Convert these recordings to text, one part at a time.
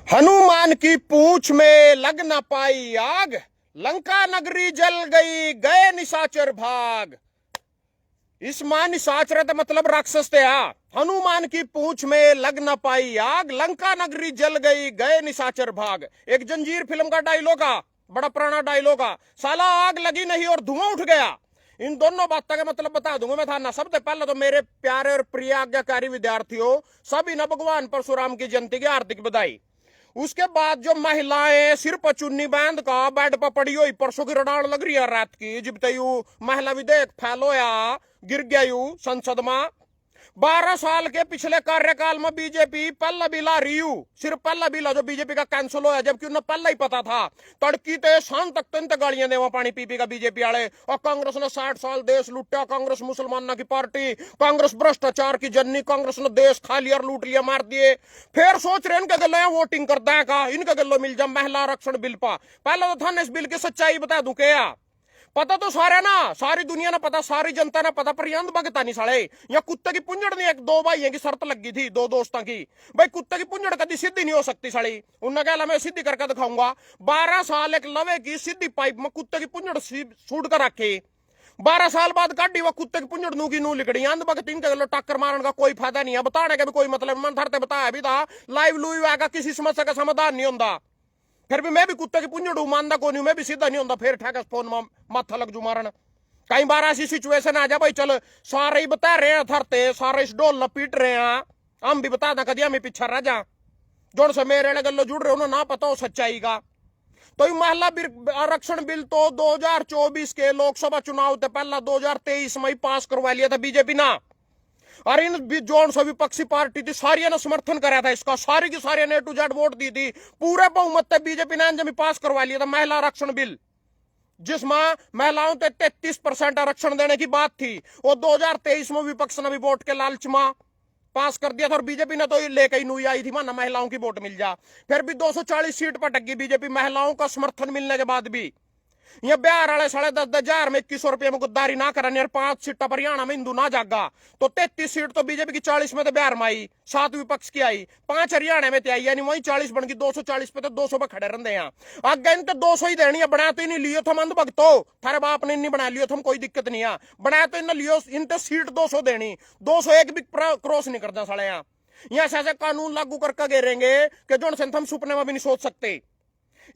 हनुमान की पूंछ में लग न पाई आग, लंका नगरी जल गई, गए निशाचर भाग। इसमें निशाचर तो मतलब राक्षस थे। हनुमान की पूंछ में लग न पाई आग, लंका नगरी जल गई, गए निशाचर भाग। एक जंजीर फिल्म का डायलॉग आ, बड़ा पुराना डायलॉग आ। साला आग लगी नहीं और धुआं उठ गया। इन दोनों बातों का मतलब बता दूंगा मैं था ना। सबसे पहले तो मेरे प्यारे और प्रिय आज्ञाकारी विद्यार्थियों, सभी न भगवान परशुराम की जयंती की हार्दिक बधाई। उसके बाद जो महिलाएं सिर पर चुन्नी बांध का बेड पर पड़ी हुई, परसों की रडान लग रही है रात की, जब तयू महिला विधेयक फैलोया गिर गया यू संसद में। 12 साल के पिछले कार्यकाल में बीजेपी पहला बिल आ रही हूं, सिर्फ पहला बिल जो बीजेपी का कैंसिल होया, जबकि उन्हें पहला ही पता था। तड़की ते शाम तक तंत गालियां देवा पानी पी पी का बीजेपी वाले। और कांग्रेस ने 60 साल देश लूटा, कांग्रेस मुसलमानों की पार्टी, कांग्रेस भ्रष्टाचार की जननी, कांग्रेस ने देश खा लिया, लूट लिया, मार दिए। फिर सोच रहे इनके गलो वोटिंग कर देगा, इनके गलो मिल जा महिला आरक्षण बिल पा। पहले तो था इस बिल की सच्चाई बता दूं क्या। पता तो सारा ना, सारी दुनिया ना पता, सारी जनता ना पता, पर यंद भगता नहीं साले। या कुत्ते की पुंजड़ नहीं, एक दो भाइयों की शर्त लगी थी, दो दोस्तों की, भाई कुत्ते की पुंजड़ कभी सिद्धि नहीं हो सकती साली। उन्होंने कहा मैं सिद्धि करके दिखाऊंगा। 12 साल एक लवे की सीधी पाइप में कुत्ते की पुंजड़ सूट कर रखे। 12 साल बाद काटी वह कुत्ते की पुंजड़ नू की नू लिकड़ी। अंध भगत इनके गलो टक्कर मारने का कोई फायदा नहीं है, बताने का भी कोई मतलब। मन थरते बताया भी था लाइव लूव आएगा, किसी समस्या का समाधान नहीं होता। फिर भी मैं भी कुत्ते की पुंजड़ मानदा को नहीं, मैं भी सीधा नहीं होता। फिर ठेका फोन में माथा लग जू मारन। कई बार ऐसी सिचुएशन आ जा भाई, चल सारे ही बता रहे हैं थरते, सारे इस डोल न पीट रहे हैं, हम भी बता दें कदी हमें पीछा रह जा। जोन से मेरे गल्लो जुड़ रहे उन्हें ना पता हो सच्चाई का। तो महिला आरक्षण बिल तो 2024 के लोकसभा चुनाव से पहला 2023 में ही पास करवा लिया था बीजेपी ना। और इन जोन सभी विपक्षी पार्टी थी सारिया ने समर्थन कराया था इसका, सारी की सारी ने A to Z वोट दी थी। पूरे बहुमत से बीजेपी ने जब पास करवा लिया था महिला आरक्षण बिल, जिसमें महिलाओं को 33% आरक्षण देने की बात थी। वो 2023 में विपक्ष ने भी वोट के लालच में पास कर दिया था, और बीजेपी ने तो लेकर ही नुई आई थी माना महिलाओं की वोट मिल जा। फिर भी 240 सीट पर टक गई बीजेपी, महिलाओं का समर्थन मिलने के बाद भी। ये बिहार वाले 10,500 में 2100 रुपये में गुद्दारी ना करने, 5 सीटा पर हरियाणा में हिंदू ना जागा। तो 33 सीट तो बीजेपी की 40 में तो बिहार में आई, 7 विपक्ष की आई, 5 हरियाणा में आई, यानी वही 40 बन गई। 240 पे तो 200 पे खड़े रहते हैं। आगे इन तो 200 ही देनी है, बना तो इन्हें लियो थम अंध भक्तो, थारे बाप ने नहीं बना लियो थम, कोई दिक्कत नहीं है। बनाया तो इन्हें लियो, इन तो सीट 200 देनी, 201 भी क्रॉस नहीं करता साले। यहाँ ऐसे कानून लागू करके गिरेंगे कि जो हम सुपने में भी नहीं सोच सकते।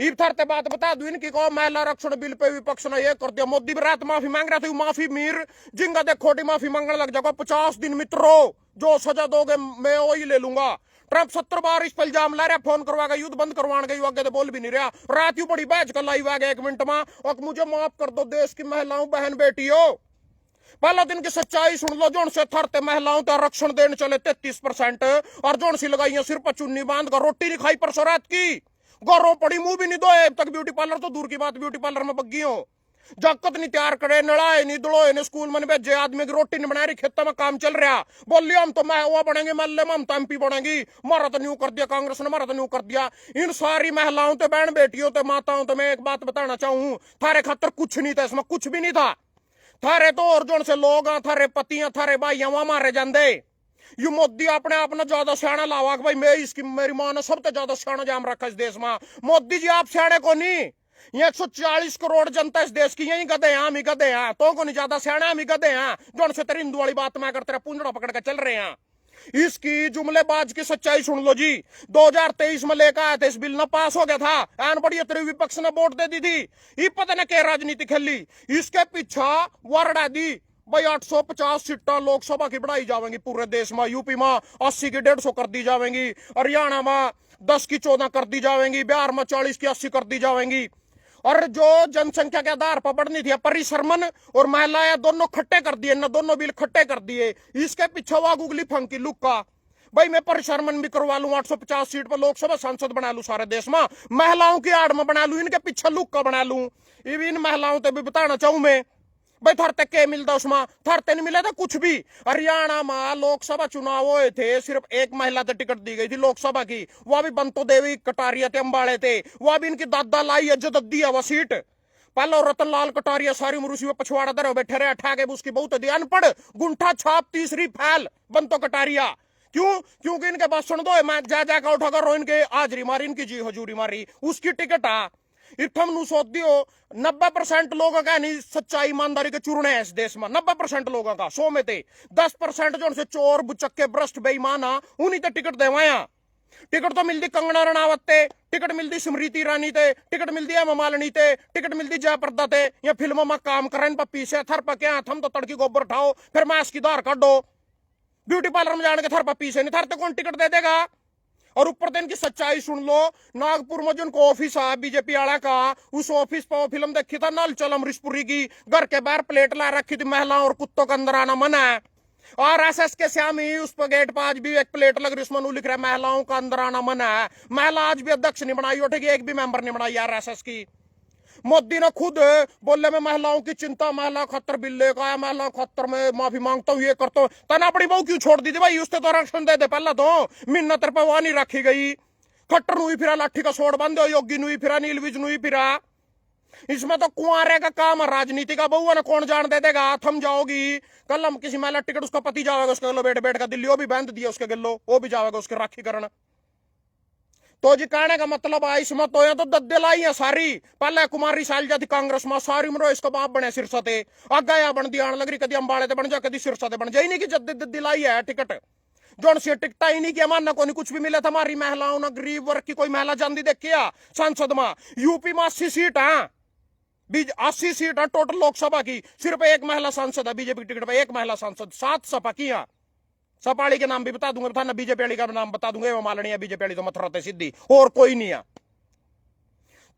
इधर बात बता दू इनकी को महिला आरक्षण बिल पे विपक्ष ने ये कर दिया। मोदी भी रात माफी मांग रहा था, माफी मीर जिंगा दे खोटी माफी मांगने लग जाएगा। 50 दिन मित्रों जो सजा दोगे मैं वही ले लूंगा। ट्रंप 70 बार इस पर इल्जाम ला रहा, फोन करवाएगा, युद्ध बंद करवाने गई, आगे तो बोल भी नहीं रहा। रात यू बड़ी बैच कर लाइव आ गया 1 मिनट में, और मुझे माफ कर दो देश की महिलाओं बहन बेटियों। पहला दिन की सच्चाई सुन लो, जोन से थरते महिलाओं को आरक्षण देने चले 33%, और जोन सी लगाई सिर पर चुन्नी बांध कर रोटी नहीं खाई परसों रात की, गौरव पड़ी मुंह भी नहीं धोए तक, ब्यूटी पार्लर तो दूर की बात, ब्यूटी पार्लर में बग्गी हो, जकत नहीं तैयार करे, नड़ाए नहीं दड़ोए ने, स्कूल में भेजे, आदमी की रोटी नहीं बना रही, खेतों में काम चल रहा। बोलिए हम तो मैं वो बनेंगे, मल्ले में हम तो MP बनेंगी, मारा तो न्यू कर दिया कांग्रेस ने, मारा तो न्यू कर दिया। इन सारी महिलाओं तो बहन बेटियों तो माताओं तो मैं एक बात बताना चाहूं, थारे खातर कुछ नहीं था, इसमें कुछ भी नहीं था। थारे तो और जोन से लोग थारे पतियां थारे भाई वहां मारे जाते। यू मोदी अपने आप ने ज्यादा सियाणा लावा भाई, मैं इसकी मेरी मां ने सबसे ज्यादा सियाणा जाम रखा इस देश में। मोदी जी आप सियाणे को नहीं, ये 140 करोड़ जनता इस देश की यही गधे हैं, हम ही गधे हैं, तो को नहीं ज्यादा सियाणा, हम ही गधे हैं जो से तेरी हिंदू वाली बात मैं करते पुंजड़ा पकड़ के चल रहे हैं। इसकी जुमलेबाज की सच्चाई सुन लो जी। 2023 में लेकर आए थे इस बिल, ना पास हो गया था, एन बड़ी तेरे विपक्ष ने वोट दे दी थी। ये पता न क्या राजनीति खेली, इसके पीछा वर्ड दी भाई 850 सीटा लोकसभा की बढ़ाई जाएंगी पूरे देश में। यूपी में 80 की 150 कर दी जाएंगी, हरियाणा में 10 की 14 कर दी जाएंगी, बिहार में 40 की 80 कर दी जाएंगी। और जो जनसंख्या के आधार पर बढ़नी थी परिश्रमण और महिलाएं दोनों खट्टे कर दिए, न दोनों बिल खट्टे कर दिए। इसके पीछे हुआ गुगली फंकी लुक्का भाई, मैं परिश्रमण भी करवा लूं, 850 सीट पर लोकसभा सांसद बना लूं सारे देश में, महिलाओं की आड़ में बना लूं, इनके पीछे लुक्का बना लूं। इन महिलाओं को भी बताना चाहूं मैं भाई, थरते क्या मिलता उसमें, थरते नहीं मिला था कुछ भी। हरियाणा में लोकसभा चुनाव हुए थे, सिर्फ एक महिला से टिकट दी गई थी लोकसभा की, वह भी बंतो देवी कटारिया थे, अंबाड़े थे, वह भी इनकी दादा लाई इज्जत दी है वह सीट। पहले रतन लाल कटारिया सारी उम्र उसी में पछवाड़ा दर बैठे रहे, अठा के उसकी बहुत अनपढ़ गुंठा छाप तीसरी फैल बंतो कटारिया, क्यों? क्योंकि इनके बात सुन दो, मैं जा जाकर उठाकर रो इनके हाजरी मारी, इनकी जी हजूरी मारी, उसकी टिकट आ इथम नु सोच दियो। 90% लोगों का नहीं सच्चाई ईमानदारी के चूरने हैं इस देश में, 90% लोगों का। 100 में थे 10% जो उनसे चोर बुचक्के भ्रष्ट बेईमान उन्हीं ते टिकट देवाया। टिकट तो मिलती कंगना रनावत ते, टिकट मिलती स्मृति ईरानी ते, टिकट मिलती है मालिनी ते, टिकट मिलती जयप्रदा ते। या फिल्मों में काम करें पर पीछे थर पर क्या थम तो तड़की गोबर उठाओ, फिर मास्क की धार काटो, ब्यूटी पार्लर में जाने के थर पर पीछे नहीं, थर तो कौन टिकट दे देगा? और ऊपर दिन की सच्चाई सुन लो, नागपुर में जिनको ऑफिस है बीजेपी वाला का, उस ऑफिस पर फिल्म देखी था नल चल अमरीशपुरी की, घर के बाहर प्लेट ला रखी थी, महिलाओं और कुत्तों का अंदर आना मना है। और एसएस के श्यामी उस पर गेट पर आज भी एक प्लेट लग रही, उसमें लिख रहा है महिलाओं का अंदर आना मना है। महिला आज भी अध्यक्ष नहीं बनाई उठेगी, एक भी मेंबर नहीं बनाई यार एसएस की। मोदी ने खुद बोले मैं महिलाओं की चिंता, महिला खतर बिल लेकर आया, महिला खतर में माफी मांगता हूँ, ये करता हूँ। तना अपनी बहू क्यों छोड़ दी थी भाई? उससे तो आरक्षण दे दे पहला तो, मिन्नत पर वहां नहीं रखी गई। खट्टर नुई फिरा लाठी का सोड़ बंद, योगी नुई फिरा, नीलविज नुई फिरा। इसमें तो कुंवारे का काम है, राजनीति का बहुआ ना कौन जान दे देगा? थम जाओगी कल हम किसी महिला टिकट, उसका पति जाएगा उसके गलो, बैठ बैठ का दिल्ली वो भी बंद दिया उसके गलो, वो भी जाएगा उसके राखी करना। तो जी कहने का मतलब है इसमें तो ये तो दद्दे लाई है सारी। पहले कुमारी शैलजा थी कांग्रेस में, सारी उम्र इसका बाप बने सिरसा थे, आगा या बन दिया लग रही, कभी अंबाड़े ते बन जा, कभी सिरसा ते बन जाए, नहीं कि दद्दी लाई है टिकट जोन से टिकटा ही नहीं किया, मानना को नहीं कुछ भी मिला था। हमारी महिलाओं ने गरीब वर्ग की कोई महिला जानती देखिया सांसद में? यूपी में 80 सीट है, 80 सीट है टोटल लोकसभा की, सिर्फ एक महिला सांसद है बीजेपी टिकट पर, एक महिला सांसद। 7 सपा की है, सपाड़ी के नाम भी बता दूंगा, बता ना बीजेपी वाली का नाम बता दूंगा, वो मालनी है बीजेपी वाली तो मत रहते सीधी, और कोई नहीं है।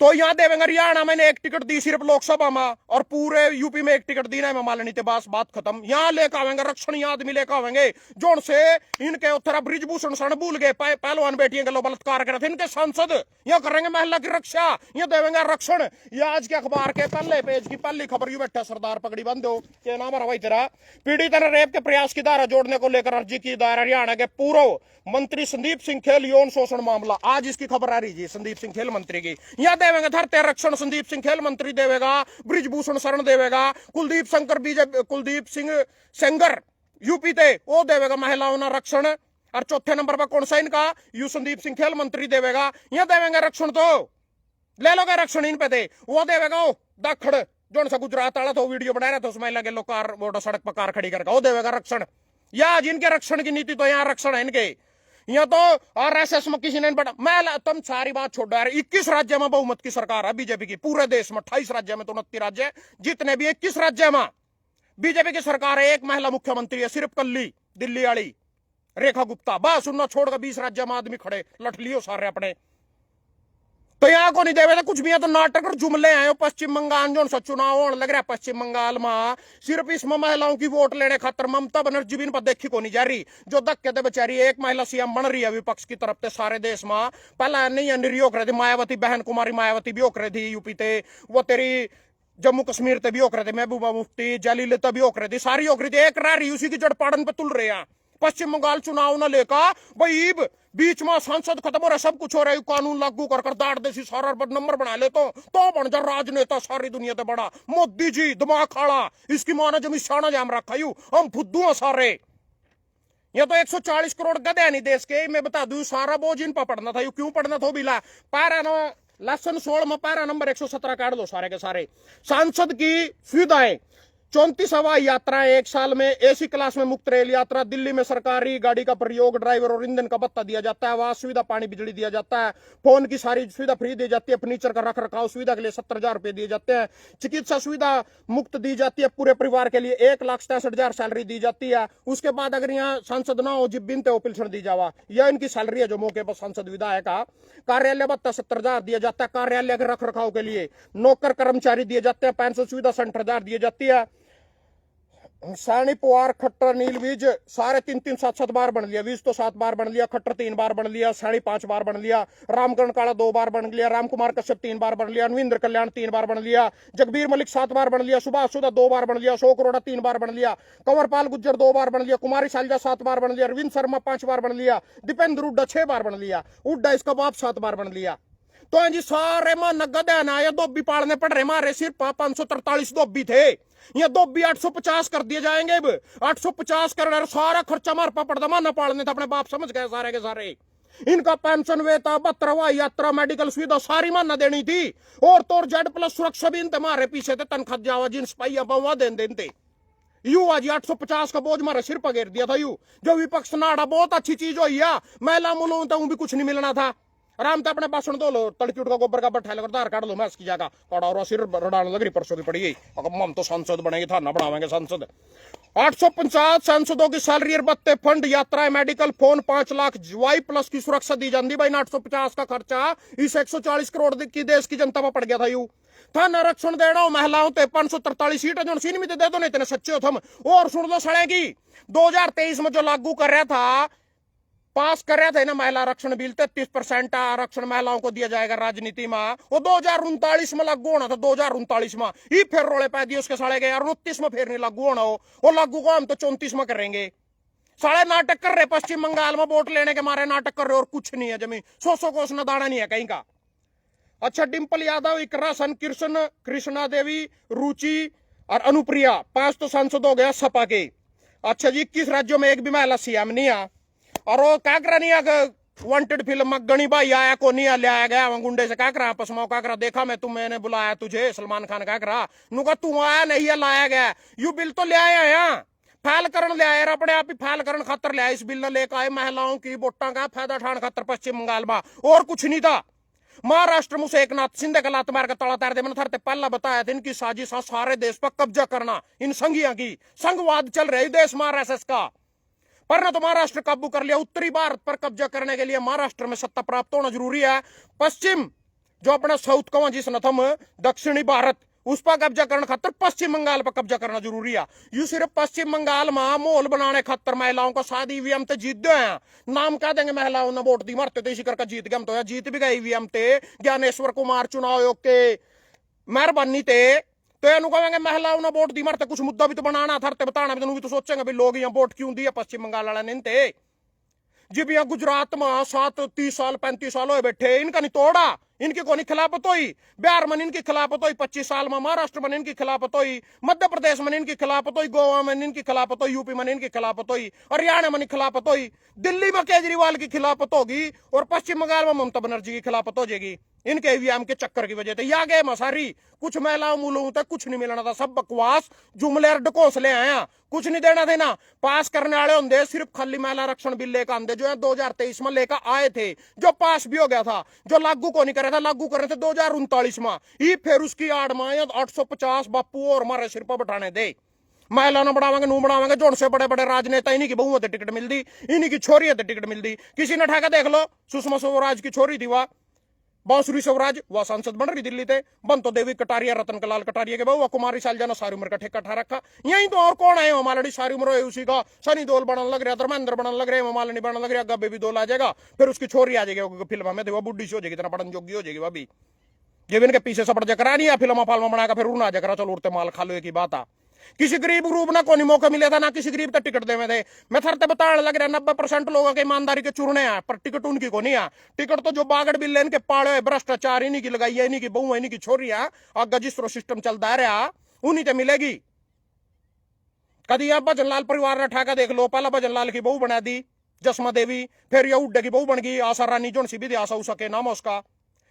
तो यहां देवेंगे हरियाणा मैंने एक टिकट दी सिर्फ लोकसभा में, और पूरे यूपी में एक टिकट दी ना मालनी थे, बस बात खत्म। यहां लेकर आवेंगे रक्षण आदमी लेकर आवेंगे जोन से इनके उत्तरा ब्रिजभूषण शरण भूल गए, पहलवान बेटियां गलो बलात्कार करे थे, इनके सांसद यहाँ करेंगे महिला की रक्षा, यहाँ देवेंगे आरक्षण। ये आज के अखबार के पहले पेज की पहली खबर यू बैठा, सरदार पगड़ी बंदो के नाम भाई तेरा पीड़ित ने रेप के प्रयास की धारा जोड़ने को लेकर अर्जी की दायर हरियाणा के पूर्व मंत्री संदीप सिंह खेल यौन शोषण मामला। आज इसकी खबर आ रही जी संदीप सिंह खेल मंत्री की। यह देवेंगे धरते आरक्षण, संदीप सिंह खेल मंत्री देवेगा, ब्रिजभूषण शरण देवेगा, कुलदीप सिंह सेंगर यूपी थे वो देवेगा महिलाओं ना आरक्षण। और चौथे नंबर पर कौन सा इनका? यू संदीप सिंह खेल मंत्री देवेगा। यह देवेंगे आरक्षण, तो ले लोगे आरक्षण इन पे थे, वो देवेगा दाखड़ जो सा गुजरात वाला तो वीडियो बना रहा था, उसमें लगे लोग कार वो सड़क पर कार खड़ी करके वो देवेगा आरक्षण। या जिनके आरक्षण की नीति तो यहाँ आरक्षण है इनके, यहाँ तो आरएसएस में किसी ने बड़ा। मैं तुम सारी बात छोड़ रहे, 21 राज्य में बहुमत की सरकार है बीजेपी की, पूरे देश में 28 राज्य में तो 29 राज्य, जितने भी 21 राज्य में बीजेपी की सरकार है, एक महिला मुख्यमंत्री है, सिर्फ कल्ली दिल्ली वाली रेखा गुप्ता, बस उन्ना छोड़कर 20 राज्य में आदमी खड़े लठ लियो सारे अपने। तो यहाँ को नहीं देवे तो कुछ भी है तो नाटक और जुमले हैं। पश्चिम बंगाल जो चुनाव होने लग रहा है, पश्चिम बंगाल में सिर्फ इसमें महिलाओं की वोट लेने खातर ममता बनर्जी भी इन पर देखी को नहीं जा रही, जो धक्के थे बेचारी। एक महिला सीएम बन रही है विपक्ष की तरफ से सारे देश में, पहला नहीं निरयोग रहे थे मायावती, बहन कुमारी मायावती भी होक रही थी यूपी थे, वो तेरी जम्मू कश्मीर ते भी होक रहे थे, महबूबा मुफ्ती जयललिता भी होक रही थी, सारी होक रही थी, एक रही उसी की जड़ पाड़न पे तुल रहे हैं। पश्चिम बंगाल चुनाव न लेकर भाई बीच में सांसद खत्म हो रहा, सब कुछ हो रहा है, कानून लागू कर दाड़ देसी सारा नंबर बना ले तो बन जा राजनेता सारी दुनिया से बड़ा। मोदी जी दिमाग खाड़ा, इसकी माना जमी शाना जाम रखा यू, हम फुद्दू हैं सारे। ये तो 140 करोड़ गधे नहीं देश के, मैं बता दूं सारा बोझ इन पर पढ़ना था। यू क्यों पढ़ना था बिला पैरा न लेसन 16 में पैरा नंबर 117 काट दो सारे के सारे। सांसद की सुविधाएं 34 हवाई यात्राएं एक साल में, एसी क्लास में मुफ्त रेल यात्रा, दिल्ली में सरकारी गाड़ी का प्रयोग, ड्राइवर और ईंधन का भत्ता दिया जाता है, आवास सुविधा, पानी बिजली दिया जाता है, फोन की सारी सुविधा फ्री दी जाती है, फर्नीचर का रख रखाव सुविधा के लिए 70,000 रुपए दिए जाते हैं, चिकित्सा सुविधा मुफ्त दी जाती है पूरे परिवार के लिए, 1,67,000 सैलरी दी जाती है। उसके बाद अगर यहाँ सांसद ना हो जिब बिनते हो पिलसन दी जावा, यह इनकी सैलरी है जो मौके पर सांसद विधायक का। कार्यालय भत्ता 70,000 दिया जाता है, कार्यालय के रख रखाव के लिए नौकर कर्मचारी दिए जाते हैं, पेंशन सुविधा 60,000 दी जाती है। सैनी पुआर खट्टर नीलविज सारे 3-3 7-7 बार बन लिया, विज तो 7 बार बन लिया, खट्टर 3 बार बन लिया, सैनी 5 बार बन लिया, रामकरण काला 2 बार बन लिया, रामकुमार कश्यप 3 बार बन लिया, अनविंद्र कल्याण 3 बार बन लिया, जगबीर मलिक 7 बार बन लिया, सुभाष सुधा 2 बार बन लिया, अशोक अरोड़ा 3 बार बन लिया, कंवरपाल गुज्जर 2 बार बन लिया, कुमारी शैलजा 7 बार बन लिया, अरविंद शर्मा 5 बार बन लिया, दीपेंद्र हुड्डा 6 बार बन लिया, हुड्डा इसका बाप 7 बार बन लिया। तो जी सारे मां नगद है ना, ये धोबी पालने पड़ रहे, मारे सिर 543 धोबी थे, ये धोबी 850 कर दिए जाएंगे। अब 850 कर रहे, सारा खर्चा मार पा पड़ता, माना पालने था, अपने बाप समझ गए सारे के सारे। इनका पेंशन वेता 72 यात्रा मेडिकल सुविधा सारी माना देनी थी, और तो Z+ सुरक्षा भी इनते मारे पीछे थे, तनखा जावा जिन सिपाही बहुआ देते यू आज 850 का बोझ मारे सिर पर घेर दिया था। यू जो विपक्ष नाड़ा बहुत अच्छी चीज हुई है, महिला मुलूं तो भी कुछ नहीं मिलना था। आराम से अपने भाषण दो लो, तड़की उठ का गोबर का बट्ठा लेकर आधार कार्ड लो, मैं इसकी जगह कड़ा सिर रडाने लग रही, परसों की पड़ी गई। हम तो सांसद बनेंगे, था ना बनावेंगे सांसद। 850 सांसदों की सैलरी, बत्ते फंड, यात्राएं, मेडिकल, फोन, 5 लाख Y+ की सुरक्षा दी जाती भाई। 850 का खर्चा इस 140 करोड़ की देश की जनता पर पड़ गया था। यू था आरक्षण देना हो महिलाओं ते 543 सीट जो सीन में दे दो नहीं, इतने सच्चे हो थम। और सुन लो सड़ेगी 2023 में जो लागू कर रहा था, पास कर रहे थे ना महिला आरक्षण बिल, 33% आरक्षण महिलाओं को दिया जाएगा राजनीति में, वो 2039 में लागू होना था। 2039 में ही फिर रोले पै दिए उसके साले गए, और 29 में फिर नहीं लागू होना हो, वो लागू को हम तो 34 में करेंगे। साले नाटक कर रहे, पश्चिम बंगाल में वोट लेने के मारे नाटक कर रहे, और कुछ नहीं है जमीन 100 को उसने दाना नहीं है कहीं का। अच्छा, डिंपल यादव, इकरा सन, कृष्णा देवी, रुचि और अनुप्रिया, 5 तो सांसद हो गया सपा के। अच्छा जी, 21 राज्यों में एक भी महिला सीएम नहीं है। और वो क्या करा नहीं, वांटेड फिल्म में गणी भाई आया को नहीं लिया गया, गुंडे से क्या करा आपस में, क्या करा देखा मैं तुम, मैंने बुलाया तुझे, सलमान खान क्या करा नुका, तू आया नहीं है लाया गया, यू बिल तो ले आया यहाँ फाइल करण ले आए, अपने आप ही फाइल करण खातर ले आए, इस बिल ने लेकर आए महिलाओं की वोटा का फायदा उठाने खातर पश्चिम बंगाल में, और कुछ नहीं था। महाराष्ट्र में से एकनाथ शिंदे का लात मार कर तड़ा तार दे, मैंने थरते पहला बताया था, इनकी साजिश सारे देश पर कब्जा करना, इन संघिया की संघवाद चल रहे देश में RSS का, पर ना तो महाराष्ट्र काबू कर लिया। उत्तरी भारत पर कब्जा करने के लिए महाराष्ट्र में सत्ता प्राप्त होना जरूरी है। पश्चिम जो अपना साउथ का जिस नथम दक्षिणी भारत, उस पर कब्जा करने खातर पश्चिम बंगाल पर कब्जा करना जरूरी है। यू सिर्फ पश्चिम बंगाल में माहौल बनाने खातर महिलाओं को शादी ईवीएम ते जीत दो हैं, नाम क्या देंगे महिलाओं ने वोट दी, मरते तो इसी करके जीत गए हम, तो जीत भी गए ईवीएम ते, ज्ञानेश्वर कुमार चुनाव आयोग के मेहरबानी ते, तो ये कहेंगे महिलाओं ने वोट दी, मरते कुछ मुद्दा भी तो बनाना था, बताना भी तो सोचेंगे भी लोग यहाँ वोट क्यों दिए पश्चिम बंगाल वाले ने। जब यहाँ गुजरात में 30 साल 35 साल हो बैठे, इनका नहीं तोड़ा, इनकी को नहीं खिलाफत हुई, बिहार में इनकी खिलाफत हुई 25 साल में, महाराष्ट्र में इनकी खिलाफत हुई, मध्य प्रदेश में इनकी खिलाफत हुई, गोवा में इनकी खिलाफत हुई, यूपी में इनकी खिलाफत हुई, हरियाणा में खिलाफत हुई, दिल्ली में केजरीवाल की खिलाफत होगी, और पश्चिम बंगाल में ममता बनर्जी की खिलाफत हो जाएगी इनके ईवीएम के चक्कर की वजह से। या गए मसारी कुछ महिलाओं मूलों तक कुछ नहीं मिलना था, सब बकवास जुमले ढकोसले आया, कुछ नहीं देना थे ना। पास करने वाले होंगे सिर्फ खाली महिला आरक्षण बिल लेकर आंदे, जो है 2023 में लेकर आए थे, जो पास भी हो गया था, जो लागू को नहीं कर रहा था, लागू कर रहे थे 2039 में ही, फिर उसकी आड़ में 850 बापू और हमारे सिर पर बैठाने दे। महिला ने बढ़ावांगे नू बढ़ावांगे, जोड़ से बड़े बड़े राजनेता इन्हीं की बहुओं टिकट मिलती, इन्हीं की छोरी टिकट मिलती। किसी ने ठाका देख लो, सुषमा स्वराज की छोरी थी वह बांसुरी स्वराज, वह सांसद बन रही दिल्ली थे। बंतो देवी कटारिया, रतन कलाल कटारिया के बहु कुमारी सालजाना सारी उम्र का ठेका ठा रखा। यही तो और कौन है हमारी सारी उम्र है उसी का, सनी देओल बनने लग रहा, धर्मेंद्र बनने लग रहे, मालिनी बनने लग रहा, बेबी दोल आ जाएगा, फिर उसकी छोरी आ जाएगी फिल्म में, वो बुढ़ी सी हो जाएगी, इतना पढ़न जोगी हो जाएगी वह भी। ये भी इनके पीछे सपट जकरा नहीं है, फिल्म फाल्मा बनाकर फिर उड़ना जकरा, चलो उड़ते माल खा लो, एक ही बात है। किसी गरीब ग्रुप ना कोई मौका मिले था ना, किसी गरीब तक टिकट देवे थे। मैं थरते बताने लग रहा 90% लोगों के ईमानदारी के चूरने हैं, पर टिकट उनकी को नहीं है। टिकट तो जो बागड़ बिल इनके पाड़े भ्रष्टाचार इन्हीं की लगाई है, इन्हीं की बहु इन्हीं की छोरी है, आगे जिस तरह सिस्टम चलता रहा उन्हीं से मिलेगी। कभी आप भजन लाल परिवार ने ठाका देख लो, पहला भजन लाल की बहू बना दी जसमा देवी, फिर यह उड्डे की बहू बन गई आशा रानी, जो सी भी आशा उसके नाम है उसका।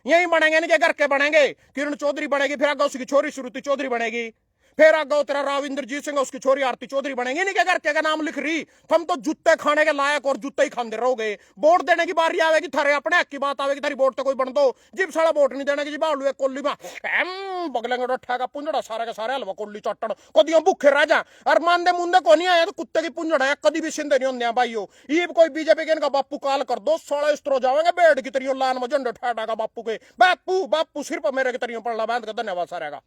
यही बनेंगे इनके घर के बनेंगे, किरण चौधरी बनेगी, फिर आगे उसकी छोरी श्रुति चौधरी बनेगी, फिर आगे तेरा राव इंद्रजीत सिंह उसकी छोरी आरती चौधरी बनेंगे। नहीं क्या करके का नाम लिख रही, हम तो जूते खाने के लायक और जूते ही खाते रहोगे। वोट देने की बारी आवेगी, थारे अपने हक की बात आवेगी, थारी वोट तो कोई बन दो, जिब साला वोट नहीं देने की जिब आलू कोल्ली में बगलेंगे रठा का पुंजड़ा सारे के सारे हलवा कोल्ली चट्टन कदी भूखे रह जा, और मानदे मुंदे को नहीं आया तो कुत्ते की पुंजड़ा है, कदी भी सिंधे नहीं होंगे भाईयो। ये कोई बीजेपी के इनका बापू काल कर दो, साला इस तरह जाओगे बेड की तरियो लान में झंडे ठा का बापू के, बापू बापू सिर्फ मेरे की तरियो पड़ ला। धन्यवाद सारे का।